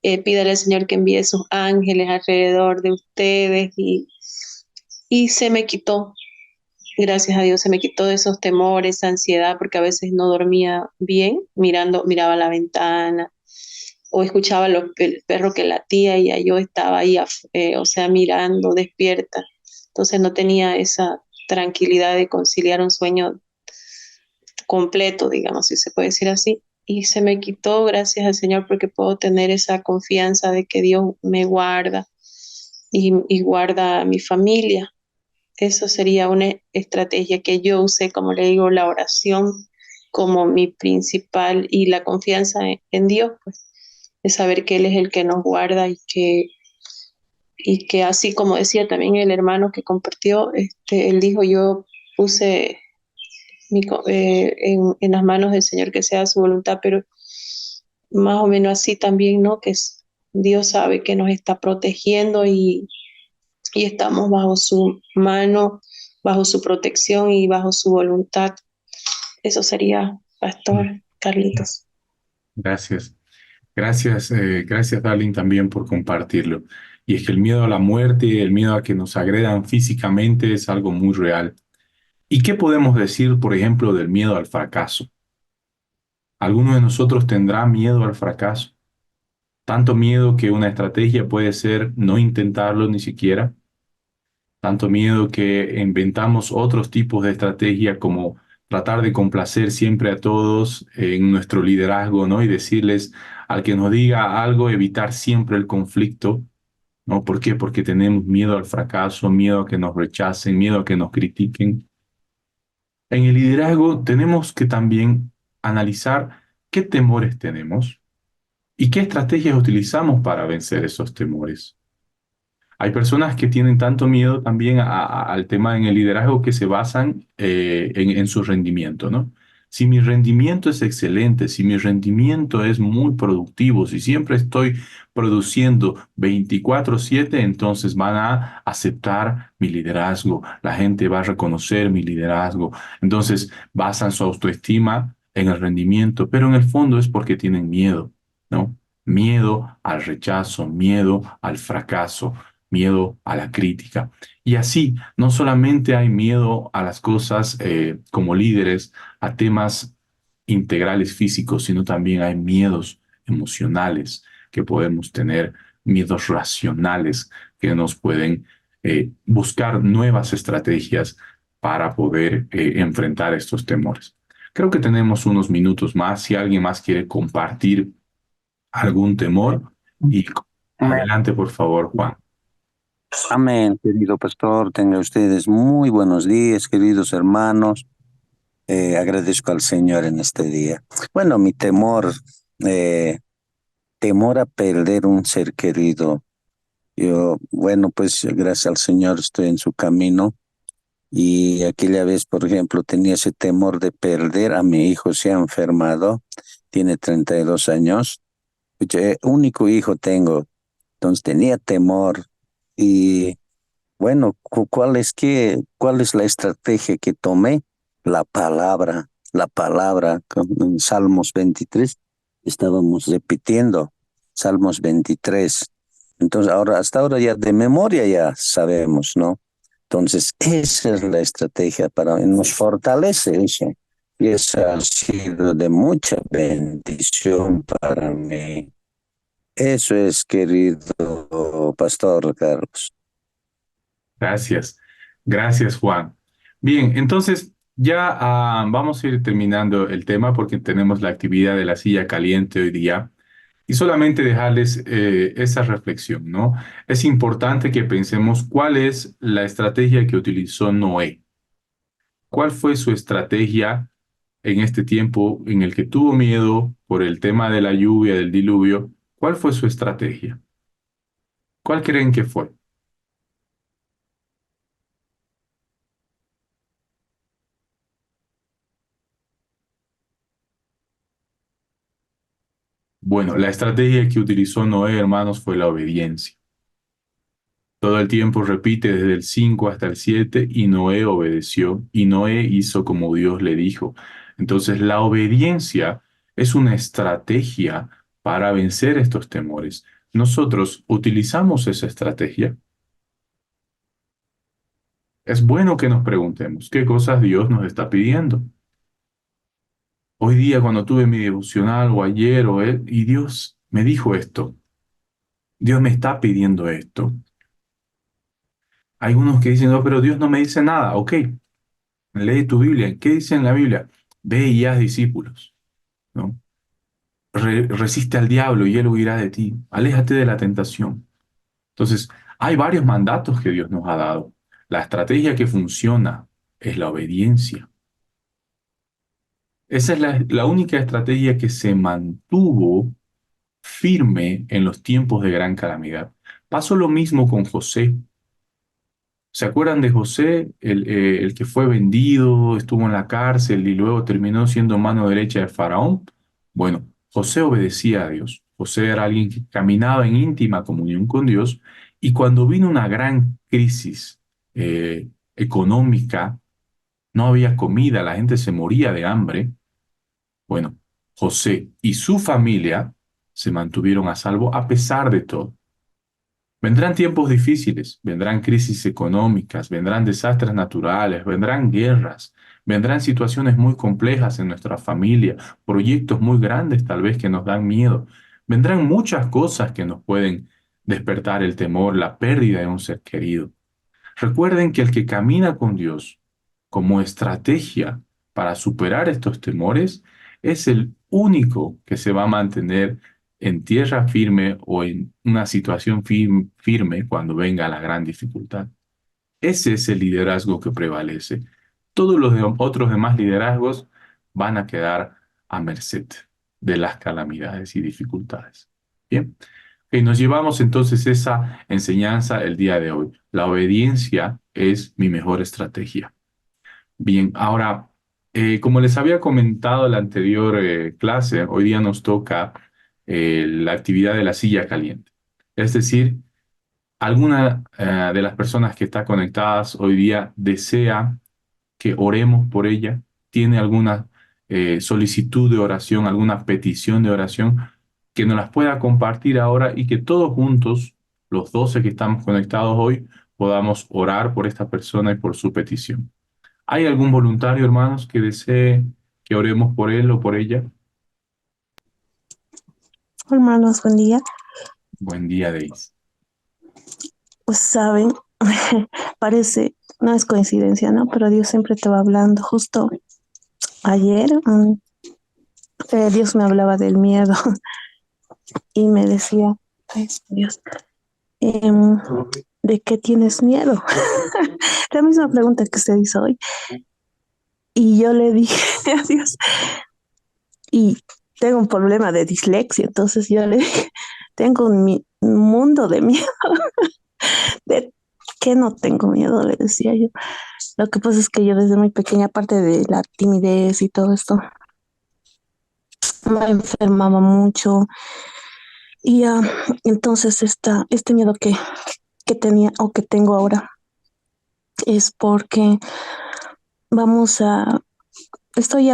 pídale al Señor que envíe sus ángeles alrededor de ustedes, y se me quitó, gracias a Dios, se me quitó esos temores, esa ansiedad, porque a veces no dormía bien, miraba la ventana, o escuchaba el perro que latía y ya yo estaba ahí, o sea, mirando, despierta. Entonces no tenía esa tranquilidad de conciliar un sueño completo, digamos, si se puede decir así. Y se me quitó, gracias al Señor, porque puedo tener esa confianza de que Dios me guarda y guarda a mi familia. Eso sería una estrategia que yo usé, como le digo, la oración como mi principal y la confianza en Dios, pues, de saber que Él es el que nos guarda y que así como decía también el hermano que compartió, él dijo, yo puse en las manos del Señor que sea su voluntad, pero más o menos así también, ¿no? Dios sabe que nos está protegiendo y estamos bajo su mano, bajo su protección y bajo su voluntad. Eso sería, Pastor Carlitos. Gracias. Gracias, gracias, Darling, también por compartirlo. Y es que el miedo a la muerte, el miedo a que nos agredan físicamente es algo muy real. ¿Y qué podemos decir, por ejemplo, del miedo al fracaso? ¿Alguno de nosotros tendrá miedo al fracaso? Tanto miedo que una estrategia puede ser no intentarlo ni siquiera. Tanto miedo que inventamos otros tipos de estrategia como tratar de complacer siempre a todos en nuestro liderazgo, ¿no? Y decirles al que nos diga algo, evitar siempre el conflicto, ¿no? ¿Por qué? Porque tenemos miedo al fracaso, miedo a que nos rechacen, miedo a que nos critiquen. En el liderazgo tenemos que también analizar qué temores tenemos y qué estrategias utilizamos para vencer esos temores. Hay personas que tienen tanto miedo también al tema en el liderazgo que se basan en su rendimiento, ¿no? Si mi rendimiento es excelente, si mi rendimiento es muy productivo, si siempre estoy produciendo 24/7, entonces van a aceptar mi liderazgo, la gente va a reconocer mi liderazgo, entonces basan su autoestima en el rendimiento, pero en el fondo es porque tienen miedo, ¿no? Miedo al rechazo, miedo al fracaso, miedo a la crítica. Y así, no solamente hay miedo a las cosas como líderes, a temas integrales físicos, sino también hay miedos emocionales que podemos tener, miedos racionales que nos pueden buscar nuevas estrategias para poder enfrentar estos temores. Creo que tenemos unos minutos más. Si alguien más quiere compartir algún temor, y adelante, por favor, Juan. Amén, querido pastor. Tenga ustedes muy buenos días, queridos hermanos. Agradezco al Señor en este día. Bueno, mi temor, eh, temor a perder un ser querido. Yo, bueno, pues gracias al Señor estoy en su camino y aquella vez, por ejemplo, tenía ese temor de perder a mi hijo. Se ha enfermado, tiene 32 años. Yo, único hijo tengo, entonces tenía temor y bueno, ¿cuál es la estrategia que tomé? La palabra, en Salmos 23, estábamos repitiendo Salmos 23. Entonces, hasta ahora ya de memoria ya sabemos, ¿no? Entonces, esa es la estrategia nos fortalece eso. Y eso ha sido de mucha bendición para mí. Eso es, querido Pastor Carlos. Gracias, gracias Juan. Bien, entonces ya vamos a ir terminando el tema porque tenemos la actividad de la silla caliente hoy día Y solamente dejarles esa reflexión, ¿no? Es importante que pensemos cuál es la estrategia que utilizó Noé. ¿Cuál fue su estrategia en este tiempo en el que tuvo miedo por el tema de la lluvia, del diluvio? ¿Cuál fue su estrategia? ¿Cuál creen que fue? Bueno, la estrategia que utilizó Noé, hermanos, fue la obediencia. Todo el tiempo repite desde el 5 hasta el 7 y Noé obedeció y Noé hizo como Dios le dijo. Entonces la obediencia es una estrategia para vencer estos temores. Nosotros utilizamos esa estrategia. Es bueno que nos preguntemos qué cosas Dios nos está pidiendo. Hoy día cuando tuve mi devocional o ayer y Dios me dijo esto, Dios me está pidiendo esto. Hay unos que dicen, no, pero Dios no me dice nada. Ok, lee tu Biblia. ¿Qué dice en la Biblia? Ve y haz discípulos, ¿no? Resiste al diablo y él huirá de ti. Aléjate de la tentación. Entonces, hay varios mandatos que Dios nos ha dado. La estrategia que funciona es la obediencia. Esa es la única estrategia que se mantuvo firme en los tiempos de gran calamidad. Pasó lo mismo con José. ¿Se acuerdan de José, el que fue vendido, estuvo en la cárcel y luego terminó siendo mano derecha de Faraón? Bueno, José obedecía a Dios. José era alguien que caminaba en íntima comunión con Dios y cuando vino una gran crisis económica, no había comida, la gente se moría de hambre. Bueno, José y su familia se mantuvieron a salvo a pesar de todo. Vendrán tiempos difíciles, vendrán crisis económicas, vendrán desastres naturales, vendrán guerras, vendrán situaciones muy complejas en nuestra familia, proyectos muy grandes tal vez que nos dan miedo. Vendrán muchas cosas que nos pueden despertar el temor, la pérdida de un ser querido. Recuerden que el que camina con Dios como estrategia para superar estos temores es el único que se va a mantener en tierra firme o en una situación firme cuando venga la gran dificultad. Ese es el liderazgo que prevalece. Todos los otros demás liderazgos van a quedar a merced de las calamidades y dificultades. Bien. Y nos llevamos entonces esa enseñanza el día de hoy. La obediencia es mi mejor estrategia. Bien, ahora, como les había comentado en la anterior clase, hoy día nos toca la actividad de la silla caliente. Es decir, alguna de las personas que está conectadas hoy día desea que oremos por ella, tiene alguna solicitud de oración, alguna petición de oración, que nos las pueda compartir ahora y que todos juntos, los 12 que estamos conectados hoy, podamos orar por esta persona y por su petición. ¿Hay algún voluntario, hermanos, que desee que oremos por él o por ella? Hermanos, buen día. Buen día, Deis. Pues saben, parece, no es coincidencia, ¿no? Pero Dios siempre te va hablando. Justo ayer, Dios me hablaba del miedo y me decía, ay, Dios, em, ¿de qué tienes miedo? La misma pregunta que usted hizo hoy. Y yo le dije a Dios, y tengo un problema de dislexia, entonces yo le dije, tengo un mundo de miedo. ¿De qué no tengo miedo? Le decía yo. Lo que pasa es que yo desde muy pequeña, aparte de la timidez y todo esto, me enfermaba mucho y entonces este miedo que tenía o que tengo ahora es porque vamos a, estoy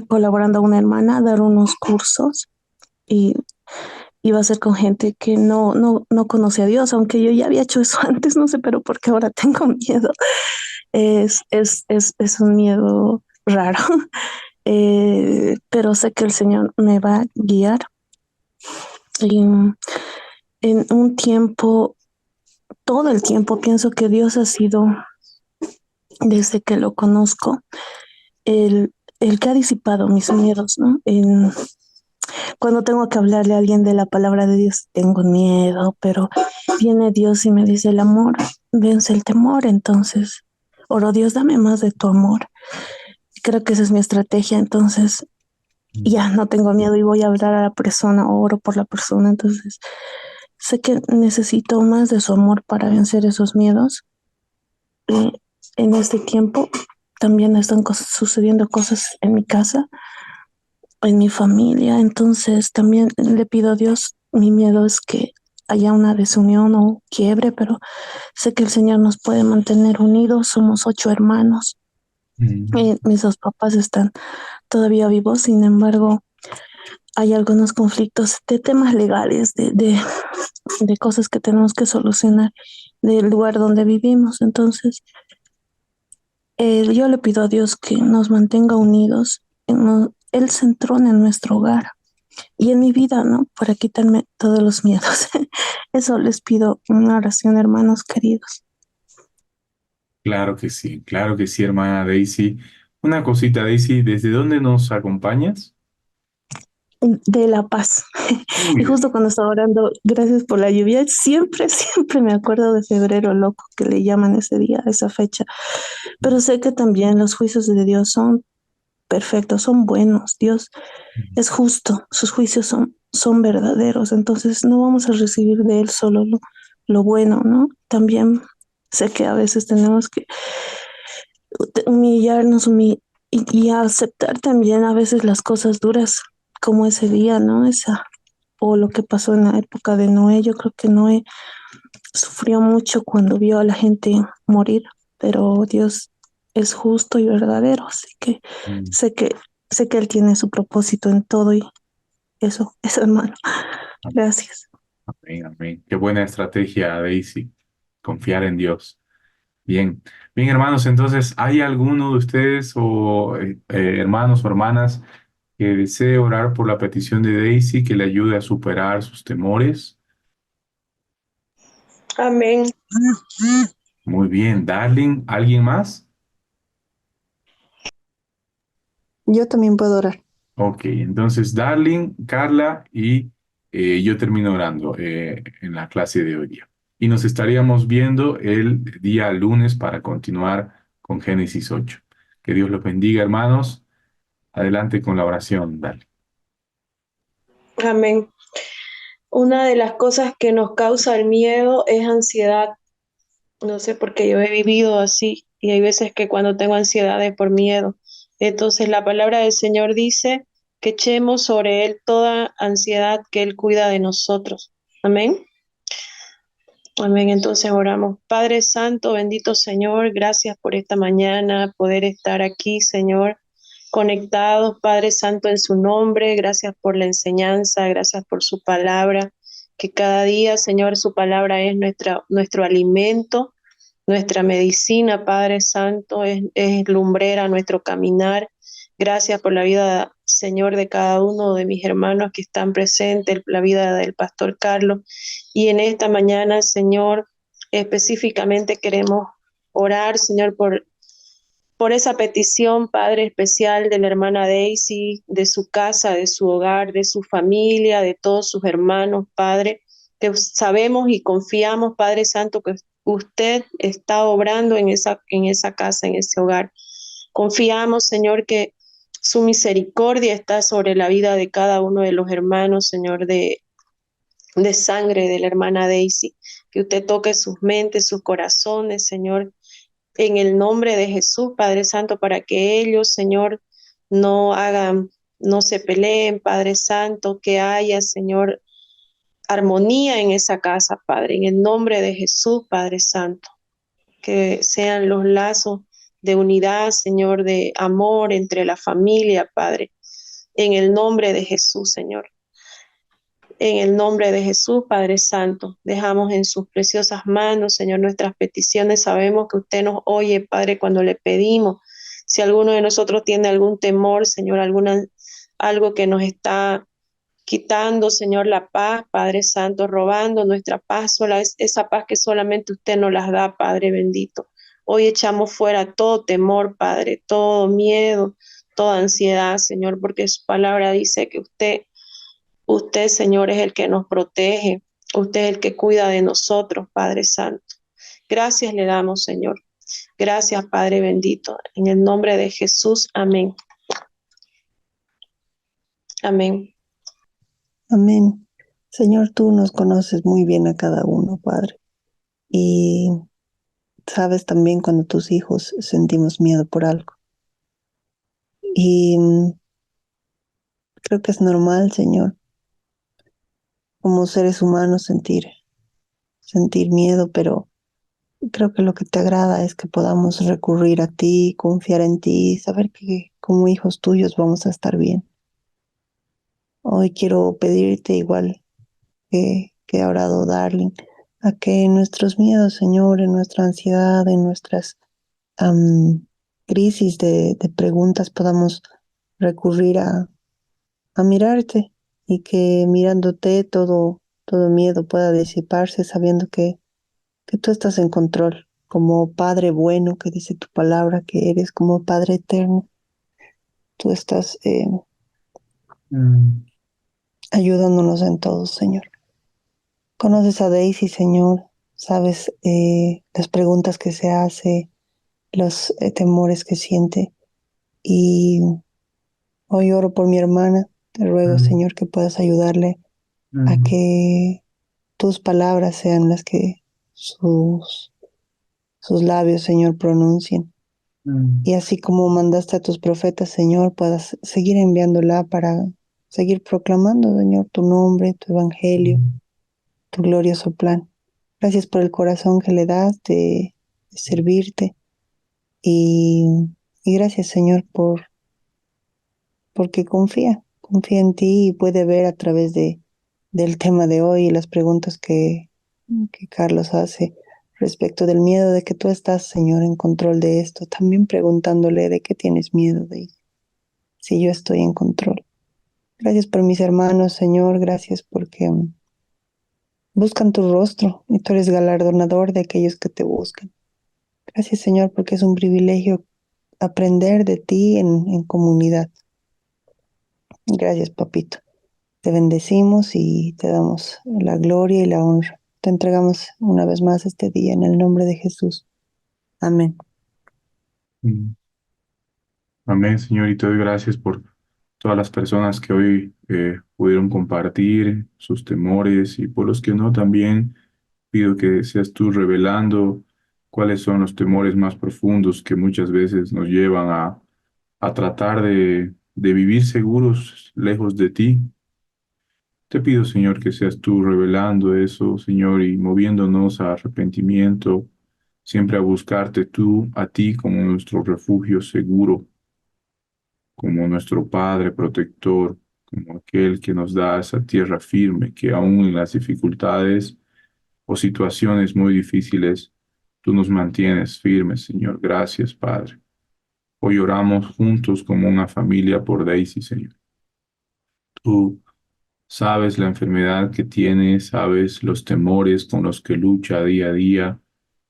colaborando a una hermana a dar unos cursos y iba a ser con gente que no conoce a Dios, aunque yo ya había hecho eso antes, no sé, pero porque ahora tengo miedo. Es un miedo raro, pero sé que el Señor me va a guiar. Y en un tiempo, todo el tiempo, pienso que Dios ha sido, desde que lo conozco, el que ha disipado mis miedos, ¿no? Cuando tengo que hablarle a alguien de la palabra de Dios, tengo miedo, pero viene Dios y me dice, el amor vence el temor. Entonces, oro, Dios, dame más de tu amor. Creo que esa es mi estrategia. Entonces, ya no tengo miedo y voy a hablar a la persona, oro por la persona. Entonces, sé que necesito más de su amor para vencer esos miedos. Eh, en este tiempo también están sucediendo cosas en mi casa, en mi familia. Entonces también le pido a Dios, mi miedo es que haya una desunión o quiebre, pero sé que el Señor nos puede mantener unidos. Somos 8 hermanos. Mm. Mis dos papás están todavía vivos, sin embargo, hay algunos conflictos de temas legales, de cosas que tenemos que solucionar del lugar donde vivimos. Entonces, yo le pido a Dios que nos mantenga unidos. Él se entrona en nuestro hogar y en mi vida, ¿no? Para quitarme todos los miedos. Eso les pido una oración, hermanos queridos. Claro que sí, hermana Daisy. Una cosita, Daisy, ¿desde dónde nos acompañas? De La Paz. Muy Y bien. justo cuando estaba orando, gracias por la lluvia, siempre, siempre me acuerdo de febrero loco que le llaman ese día, esa fecha. Pero sé que también los juicios de Dios son perfectos, son buenos. Dios es justo, sus juicios son verdaderos. Entonces no vamos a recibir de Él solo lo bueno, ¿no? También sé que a veces tenemos que humillarnos y aceptar también a veces las cosas duras, como ese día, ¿no? O lo que pasó en la época de Noé. Yo creo que Noé sufrió mucho cuando vio a la gente morir, pero Dios es justo y verdadero, así que Mm. sé que sé que Él tiene su propósito en todo y eso, hermano. Gracias. Amén, amén. Qué buena estrategia, Daisy. Confiar en Dios. Bien, bien, hermanos, entonces, ¿hay alguno de ustedes o hermanos o hermanas que desee orar por la petición de Daisy que le ayude a superar sus temores? Amén. Muy bien, Darling, ¿alguien más? Yo también puedo orar. Ok, entonces, Darling, Carla y yo termino orando en la clase de hoy día. Y nos estaríamos viendo el día lunes para continuar con Génesis 8. Que Dios los bendiga, hermanos. Adelante con la oración, Darling. Amén. Una de las cosas que nos causa el miedo es ansiedad. No sé por qué yo he vivido así y hay veces que cuando tengo ansiedad es por miedo. Entonces la palabra del Señor dice que echemos sobre Él toda ansiedad que Él cuida de nosotros. Amén. Amén. Entonces oramos. Padre Santo, bendito Señor, gracias por esta mañana, poder estar aquí, Señor, conectados, Padre Santo, en su nombre. Gracias por la enseñanza, gracias por su palabra, que cada día, Señor, su palabra es nuestro alimento, nuestra medicina, Padre Santo, es lumbrera nuestro caminar. Gracias por la vida, Señor, de cada uno de mis hermanos que están presentes, la vida del pastor Carlos. Y en esta mañana, Señor, específicamente queremos orar, Señor, por esa petición, Padre especial de la hermana Daisy, de su casa, de su hogar, de su familia, de todos sus hermanos, Padre, que sabemos y confiamos, Padre Santo, que usted está obrando en esa casa, en ese hogar. Confiamos, Señor, que su misericordia está sobre la vida de cada uno de los hermanos, Señor, de sangre de la hermana Daisy, que usted toque sus mentes, sus corazones, Señor, en el nombre de Jesús, Padre Santo, para que ellos, Señor, no hagan, no se peleen, Padre Santo, que haya, Señor, armonía en esa casa, Padre, en el nombre de Jesús, Padre Santo, que sean los lazos de unidad, Señor, de amor entre la familia, Padre, en el nombre de Jesús, Señor. En el nombre de Jesús, Padre Santo, dejamos en sus preciosas manos, Señor, nuestras peticiones. Sabemos que usted nos oye, Padre, cuando le pedimos. Si alguno de nosotros tiene algún temor, Señor, algo que nos está quitando, Señor, la paz, Padre Santo, robando nuestra paz, esa paz que solamente usted nos las da, Padre bendito. Hoy echamos fuera todo temor, Padre, todo miedo, toda ansiedad, Señor, porque su palabra dice que usted Usted, Señor, es el que nos protege. Usted es el que cuida de nosotros, Padre Santo. Gracias le damos, Señor. Gracias, Padre bendito. En el nombre de Jesús, amén. Amén. Amén. Señor, tú nos conoces muy bien a cada uno, Padre. Y sabes también cuando tus hijos sentimos miedo por algo. Y creo que es normal, Señor, como seres humanos sentir miedo, pero creo que lo que te agrada es que podamos recurrir a ti, confiar en ti, saber que como hijos tuyos vamos a estar bien. Hoy quiero pedirte igual que ha orado Darling, a que en nuestros miedos, Señor, en nuestra ansiedad, en nuestras crisis de preguntas podamos recurrir a mirarte y que mirándote todo miedo pueda disiparse sabiendo que tú estás en control, como Padre bueno que dice tu palabra que eres, como Padre eterno. Tú estás ayudándonos en todo, Señor. Conoces a Daisy, Señor, sabes las preguntas que se hace, los temores que siente. Y hoy oro por mi hermana. Te ruego, Señor, que puedas ayudarle a que tus palabras sean las que sus labios, Señor, pronuncien. Y así como mandaste a tus profetas, Señor, puedas seguir enviándola para seguir proclamando, Señor, tu nombre, tu evangelio, tu glorioso plan. Gracias por el corazón que le das de servirte. Y gracias, Señor, porque confía en ti y puede ver a través del tema de hoy y las preguntas que Carlos hace respecto del miedo de que tú estás, Señor, en control de esto. También preguntándole de qué tienes miedo, de si yo estoy en control. Gracias por mis hermanos, Señor. Gracias porque buscan tu rostro y tú eres galardonador de aquellos que te buscan. Gracias, Señor, porque es un privilegio aprender de ti en comunidad. Gracias, papito. Te bendecimos y te damos la gloria y la honra. Te entregamos una vez más este día en el nombre de Jesús. Amén. Amén, Señor, y te doy gracias por todas las personas que hoy pudieron compartir sus temores y por los que no, también pido que seas tú revelando cuáles son los temores más profundos que muchas veces nos llevan a tratar de vivir seguros lejos de ti. Te pido, Señor, que seas tú revelando eso, Señor, y moviéndonos a arrepentimiento, siempre a buscarte tú, a ti como nuestro refugio seguro, como nuestro Padre protector, como aquel que nos da esa tierra firme, que aún en las dificultades o situaciones muy difíciles, tú nos mantienes firmes, Señor. Gracias, Padre. Hoy oramos juntos como una familia por Daisy, Señor. Tú sabes la enfermedad que tiene, sabes los temores con los que lucha día a día.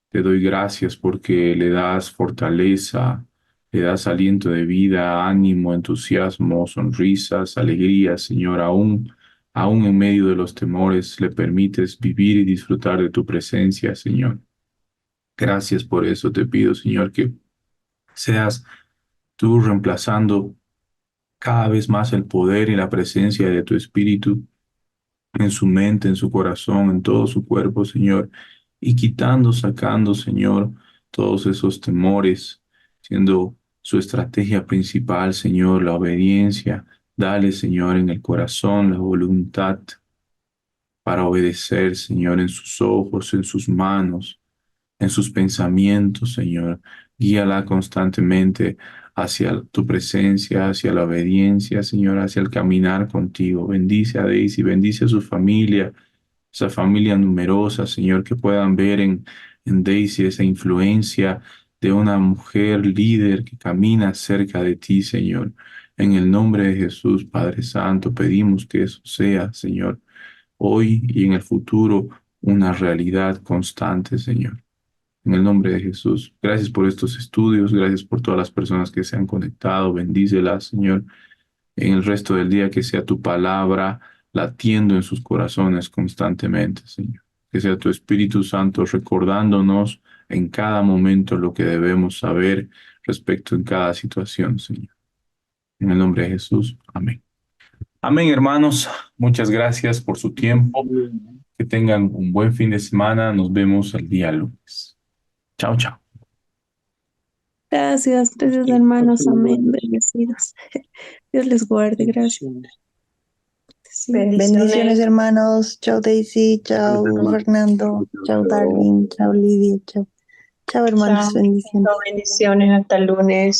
Te doy gracias porque le das fortaleza, le das aliento de vida, ánimo, entusiasmo, sonrisas, alegría, Señor. Aún en medio de los temores, le permites vivir y disfrutar de tu presencia, Señor. Gracias por eso. Te pido, Señor, que seas tú reemplazando cada vez más el poder y la presencia de tu Espíritu en su mente, en su corazón, en todo su cuerpo, Señor, y quitando, sacando, Señor, todos esos temores, siendo su estrategia principal, Señor, la obediencia. Dale, Señor, en el corazón la voluntad para obedecer, Señor, en sus ojos, en sus manos, en sus pensamientos, Señor. Guíala constantemente hacia tu presencia, hacia la obediencia, Señor, hacia el caminar contigo. Bendice a Daisy, bendice a su familia, esa familia numerosa, Señor, que puedan ver en Daisy esa influencia de una mujer líder que camina cerca de ti, Señor. En el nombre de Jesús, Padre Santo, pedimos que eso sea, Señor, hoy y en el futuro, una realidad constante, Señor. En el nombre de Jesús. Gracias por estos estudios, gracias por todas las personas que se han conectado. Bendícelas, Señor, en el resto del día, que sea tu palabra latiendo en sus corazones constantemente, Señor. Que sea tu Espíritu Santo recordándonos en cada momento lo que debemos saber respecto en cada situación, Señor. En el nombre de Jesús. Amén. Amén, hermanos. Muchas gracias por su tiempo. Que tengan un buen fin de semana. Nos vemos el día lunes. Chao, chao. Gracias, gracias hermanos, amén, bendecidos. Dios les guarde, gracias. Sí. Bendiciones, hermanos. Chao, Daisy. Chao, Fernando. Chao, Darwin. Chao, Lidia. Chao. Chao, hermanos. Chao. Bendiciones. Bendiciones, hasta el lunes.